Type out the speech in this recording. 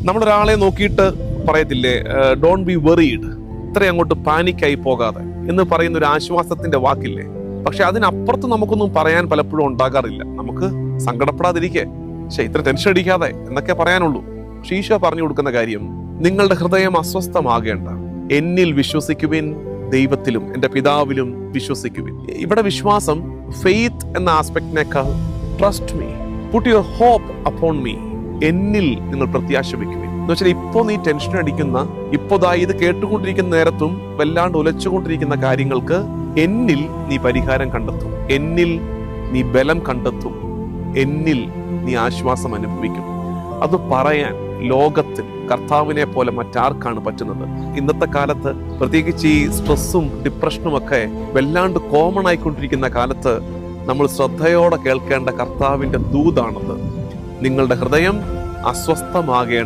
നമ്മളൊരാളെ നോക്കിയിട്ട് പറയത്തില്ലേ, don't be worried, ഇത്രയും അങ്ങോട്ട് പാനിക്കായി പോകാതെ എന്ന് പറയുന്ന ഒരു ആശ്വാസത്തിന്റെ വാക്കില്ലേ. പക്ഷെ അതിനപ്പുറത്ത് നമുക്കൊന്നും പറയാൻ പലപ്പോഴും ഉണ്ടാകാറില്ല. നമുക്ക് സങ്കടപ്പെടാതിരിക്കെ, ഇത്ര ടെൻഷൻ അടിക്കാതെ എന്നൊക്കെ പറയാനുള്ളൂ. പക്ഷെ ഈശോ പറഞ്ഞു കൊടുക്കുന്ന കാര്യം, നിങ്ങളുടെ ഹൃദയം അസ്വസ്ഥമാകേണ്ട, എന്നിൽ വിശ്വസിക്കുവിൻ, ദൈവത്തിലും എന്റെ പിതാവിലും വിശ്വസിക്കുവിൻ. ഇവിടെ വിശ്വാസം ഫെയ്ത്ത് എന്ന ആസ്പെക്ടിനേക്കാൾ trust me, put your hope upon me, എന്നിൽ നിങ്ങൾ പ്രത്യാശ വയ്ക്കുവിൻ എന്ന് വെച്ചാൽ, ഇപ്പോ നീ ടെൻഷൻ അടിക്കുന്ന, ഇപ്പോതാ ഇത് കേട്ടുകൊണ്ടിരിക്കുന്ന നേരത്തും വല്ലാണ്ട് ഉലച്ചുകൊണ്ടിരിക്കുന്ന കാര്യങ്ങൾക്ക് എന്നിൽ നീ പരിഹാരം കണ്ടെത്തും, എന്നിൽ നീ ബലം കണ്ടെത്തും, എന്നിൽ നീ ആശ്വാസം അനുഭവിക്കും. അത് പറയാൻ ലോകത്തിൽ കർത്താവിനെ പോലെ മറ്റാർക്കാണ് പറ്റുന്നത്? ഇന്നത്തെ കാലത്ത് പ്രത്യേകിച്ച് ഈ സ്ട്രെസ്സും ഡിപ്രഷനും ഒക്കെ വല്ലാണ്ട് കോമൺ ആയിക്കൊണ്ടിരിക്കുന്ന കാലത്ത് നമ്മൾ ശ്രദ്ധയോടെ കേൾക്കേണ്ട കർത്താവിന്റെ ദൂതാണത്. നിങ്ങളുടെ ഹൃദയം അസ്വസ്ഥമാകേണ്ട,